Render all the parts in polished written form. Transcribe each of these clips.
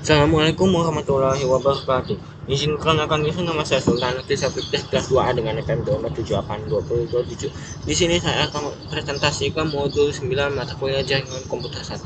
Assalamualaikum warahmatullahi wabarakatuh. Izinkan akan kisah nama saya Sultan Kisah Fiktif kelas 2A dengan FM 2782027. Di sini saya akan presentasikan modul 9 mata kuliah jaringan komputer 1,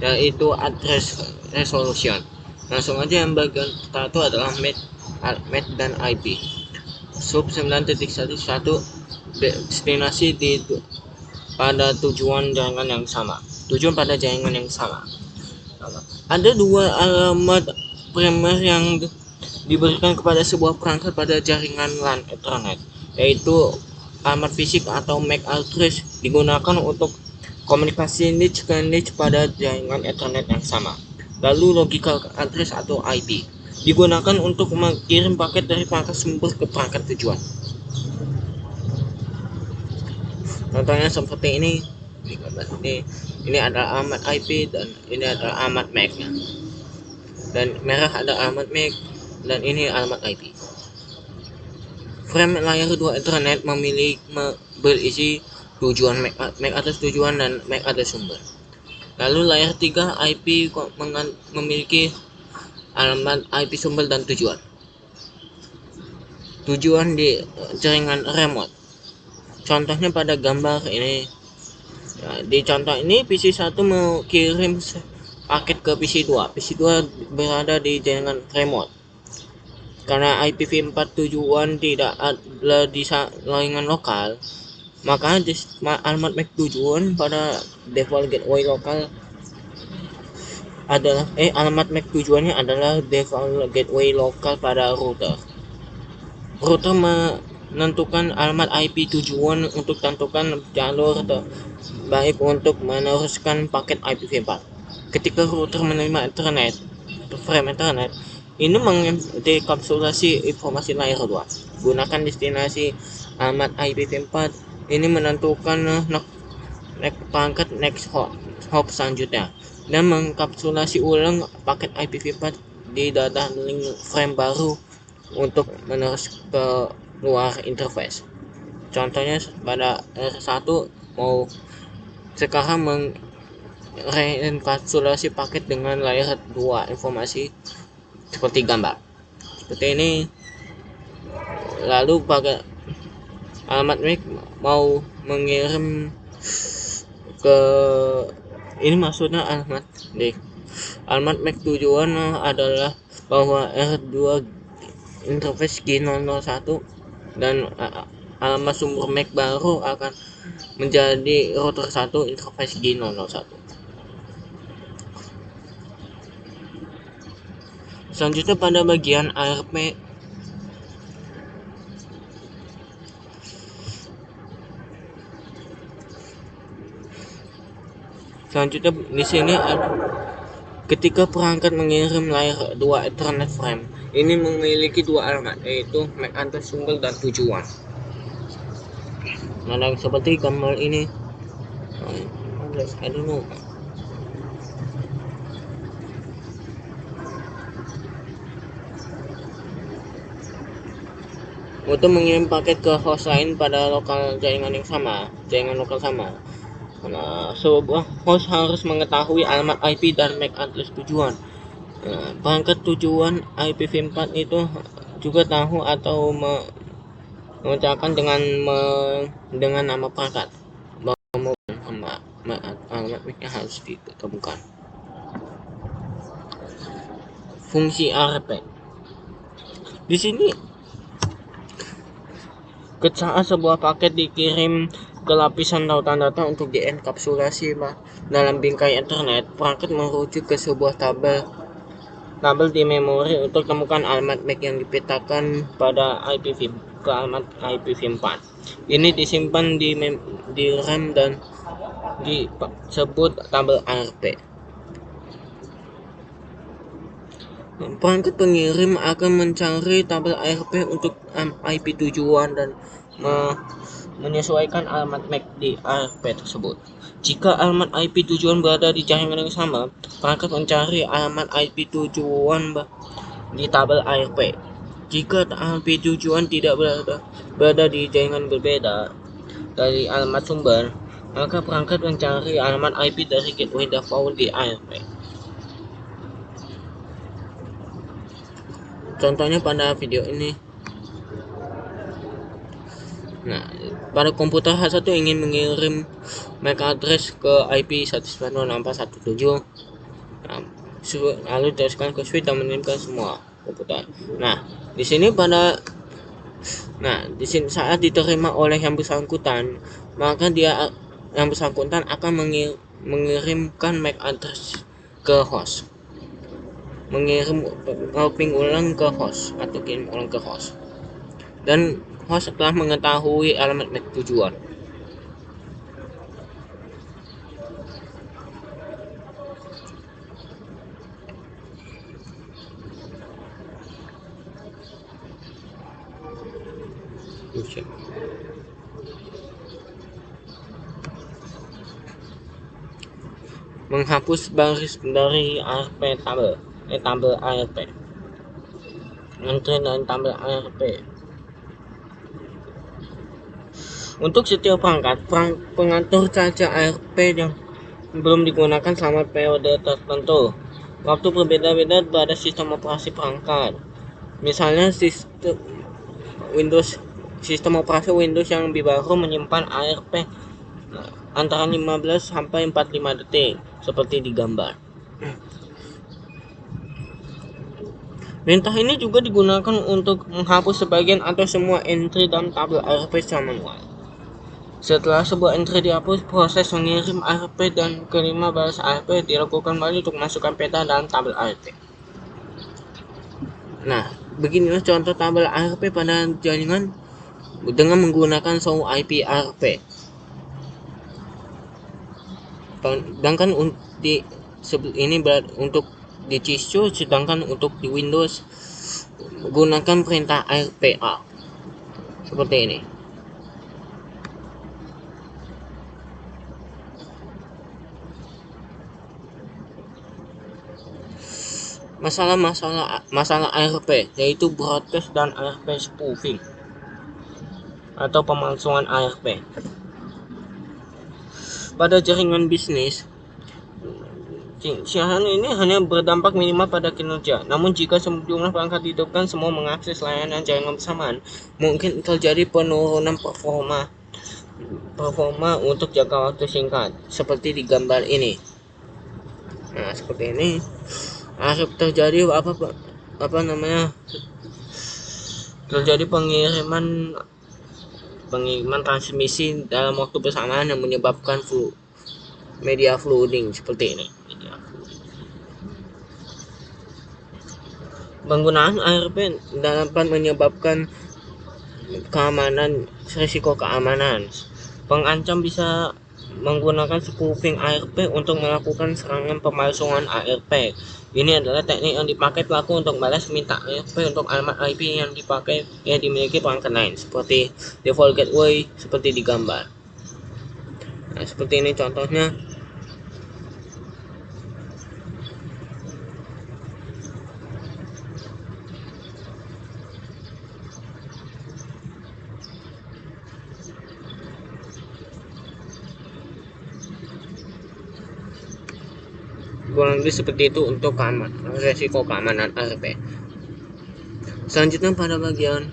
yaitu address resolution. Langsung aja, yang bagian pertama adalah MAC dan IP. Sub 9.11 destinasi pada tujuan jaringan yang sama. Tujuan pada jaringan yang sama. Ada dua alamat primer yang diberikan kepada sebuah perangkat pada jaringan LAN Ethernet, yaitu alamat fisik atau MAC address digunakan untuk komunikasi niche ke niche pada jaringan Ethernet yang sama. Lalu logical address atau IP digunakan untuk mengirim paket dari perangkat sumber ke perangkat tujuan. Contohnya seperti ini. Ini adalah alamat IP dan ini adalah alamat MAC, dan merah ada alamat MAC dan ini alamat IP. Frame layar 2 Ethernet berisi tujuan MAC atas tujuan dan MAC atas sumber. Lalu layar 3 IP memiliki alamat IP sumber dan tujuan. Tujuan di jaringan remote. Contohnya pada gambar ini. Ya, di contoh ini PC1 mau kirim paket ke PC2. PC2 berada di jaringan remote. Karena IPv4 tujuan tidak ada di jaringan lokal, maka alamat MAC tujuan pada default gateway lokal adalah alamat MAC tujuannya adalah default gateway lokal pada router. Router menentukan alamat IP tujuan untuk tentukan jalur terbaik untuk meneruskan paket IPv4. Ketika router menerima Ethernet, frame Ethernet, ini mengdekapsulasi informasi layar 2. Gunakan destinasi alamat IPv4 ini menentukan perangkat next hop selanjutnya, dan mengkapsulasi ulang paket IPv4 di data link frame baru untuk menerus ke luar interface. Contohnya pada R1 mau sekarang mengenkapsulasi paket dengan layar 2 informasi seperti gambar seperti ini. Lalu pada alamat MAC mau mengirim ke ini, maksudnya alamat MAC tujuan adalah bahwa R2 interface G001 dan alamat sumber MAC baru akan menjadi router 1 interface G001. Selanjutnya pada bagian ARP. Selanjutnya di sini ketika perangkat mengirim layar 2 Ethernet frame, ini memiliki dua alamat, yaitu MAC atas sumber dan tujuan. Nah, seperti gambar ini. I don't know. Untuk mengirim paket ke host lain pada jaringan lokal sama. Nah, sebuah host harus mengetahui alamat IP dan MAC address tujuan. Nah, perangkat tujuan IPv4 itu juga tahu atau mengucapkan dengan nama perangkat. Alamat MAC harus ditemukan. Fungsi ARP. Di sini saat sebuah paket dikirim ke lapisan tautan data untuk dienkapsulasi dalam bingkai Ethernet, perangkat merujuk ke sebuah tabel di memori untuk temukan alamat MAC yang dipetakan pada ke alamat IPv4. Ini disimpan di RAM dan disebut tabel ARP. Perangkat pengirim akan mencari tabel ARP untuk IP tujuan dan menyesuaikan alamat MAC di ARP tersebut. Jika alamat IP tujuan berada di jaringan yang sama, perangkat mencari alamat IP tujuan di tabel ARP. Jika IP tujuan tidak berada di jaringan berbeda dari alamat sumber, maka perangkat mencari alamat IP dari gateway default di ARP. Contohnya pada video ini. Nah, pada komputer H1 ingin mengirim MAC address ke IP 192.6417. Nah, lalu teruskan ke switch dan mengirimkan semua komputer. Nah, di sini saat diterima oleh yang bersangkutan, maka yang bersangkutan akan mengirimkan MAC address ke host, mengirim routing ulang ke host atau kirim ulang ke host, dan host telah mengetahui alamat MAC tujuan. Menghapus baris dari ARP tabel ARP, entry dan tabel ARP. Untuk setiap perangkat, pengatur saja ARP yang belum digunakan selama periode tertentu. Waktu berbeda-beda pada sistem operasi perangkat. Misalnya sistem operasi Windows yang lebih baru menyimpan ARP antara 15 sampai 45 detik seperti di gambar. Perintah ini juga digunakan untuk menghapus sebagian atau semua entry dalam tabel ARP secara manual. Setelah sebuah entry dihapus, proses mengirim ARP dan kelima baris ARP dilakukan kembali untuk masukkan peta dalam tabel ARP. Nah, beginilah contoh tabel ARP pada jaringan dengan menggunakan show IP ARP. Sedangkan ini untuk di CISO, sedangkan untuk di Windows gunakan perintah ARPA seperti ini. Masalah ARP yaitu broadcast dan ARP spoofing atau pemalsuan ARP. Pada jaringan bisnis, siaran ini hanya berdampak minimal pada kinerja. Namun jika sejumlah perangkat dihidupkan semua mengakses layanan jaringan bersamaan, mungkin terjadi penurunan performa untuk jangka waktu singkat, seperti di gambar ini. Nah, seperti ini. Terjadi terjadi pengiriman transmisi dalam waktu bersamaan yang menyebabkan media flooding seperti ini. Penggunaan ARP dapat menyebabkan risiko keamanan. Pengancam bisa menggunakan spoofing ARP untuk melakukan serangan pemalsuan ARP. Ini adalah teknik yang dipakai pelaku untuk balas minta ARP untuk alamat IP yang dimiliki perangkat lain, seperti default gateway seperti di gambar. Nah, seperti ini contohnya. Kurang lebih seperti itu untuk resiko keamanan ARP. Selanjutnya pada bagian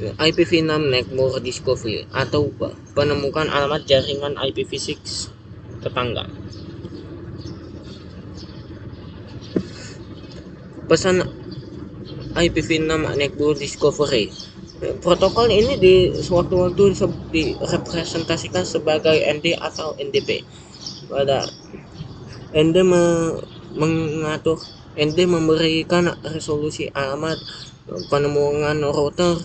IPv6 Network Discovery atau penemukan alamat jaringan IPv6 tetangga. Pesan IPv6 Network Discovery. Protokol ini di sewaktu-waktu direpresentasikan sebagai ND atau NDP. Pada ND memberikan resolusi alamat penemuan router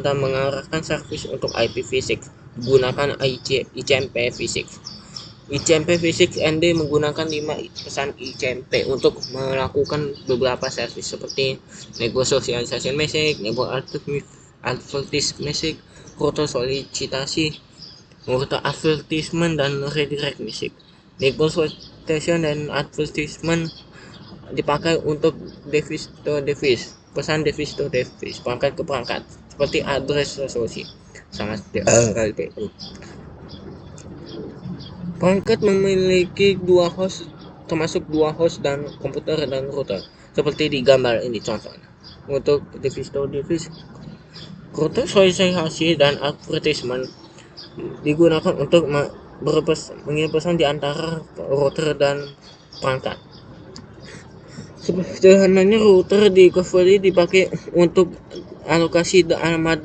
dan mengarahkan servis untuk IPv6 menggunakan ICMP-v6. ICMP-v6 ND menggunakan 5 pesan ICMP untuk melakukan beberapa servis seperti network socialization message, network advertise message, router solicitasi, router advertisement, dan redirect message. Network solicitation dan advertisement dipakai untuk device to device, pesan device to device, perangkat ke perangkat, seperti address resolusi. Perangkat memiliki dua host, termasuk dua host dan komputer dan router. seperti di gambar ini contohnya. Untuk device router sosialisasi dan advertisement digunakan untuk mengirim pesan di antara router dan perangkat. Sederhananya router di Coverly dipakai untuk alokasi alamat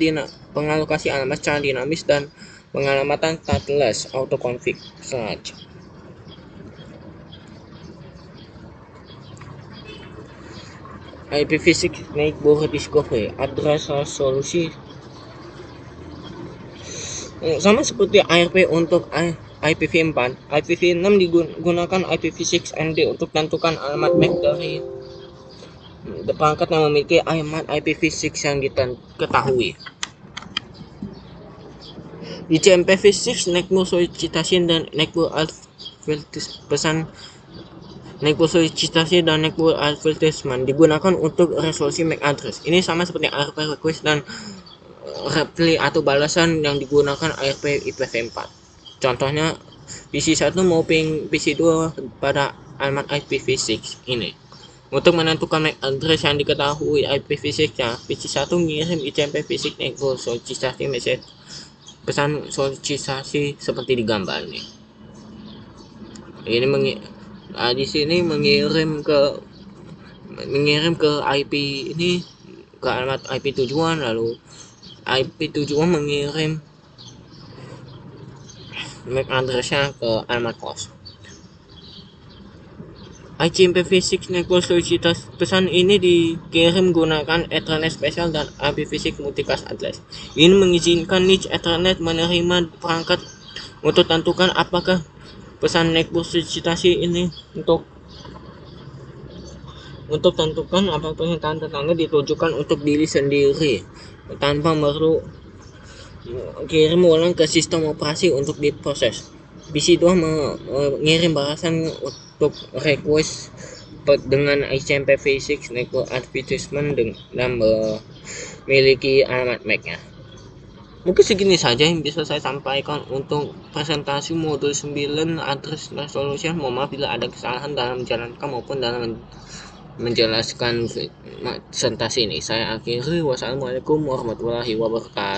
pengalokasi alamat secara dinamis dan pengalamatan stateless autoconfig saja. IPv6 Network Discovery address solusi sama seperti ARP untuk IPv4, IPv6 digunakan IPv6 ND untuk tentukan alamat MAC dari perangkat yang memiliki alamat IPv6 yang diketahui. Di IPv6 network solicitasi dan network advertisement digunakan untuk resolusi MAC address. Ini sama seperti ARP request dan reply atau balasan yang digunakan ARP IPv4. Contohnya PC1 mau ping PC2 pada alamat IPv6 ini. Untuk menentukan MAC address yang diketahui IPv6-nya, PC1 mengirim IPv6 network solicitasi message pesan solicitasi seperti di gambar ini. Ini di sini mengirim ke IP ini ke alamat IP tujuan, lalu IP tujuan mengirim MAC addressnya ke alamat host. IPv6 network solicitasi pesan ini dikirim menggunakan Ethernet spesial dan IPv6 multicast address. Ini mengizinkan niche Ethernet menerima perangkat untuk tentukan apakah pesan network solicitasi ini untuk tentukan apakah pernyataan tetangga ditujukan untuk diri sendiri tanpa perlu kirim ulang ke sistem operasi untuk diproses. PC2 mengirim balasan untuk request dengan IPv6 network advertisement dan memiliki alamat MAC-nya. Mungkin segini saja yang bisa saya sampaikan untuk presentasi modul 9 address resolution. Mohon maaf bila ada kesalahan dalam menjalankan maupun dalam menjelaskan presentasi ini. Saya akhiri. Wassalamualaikum warahmatullahi wabarakatuh.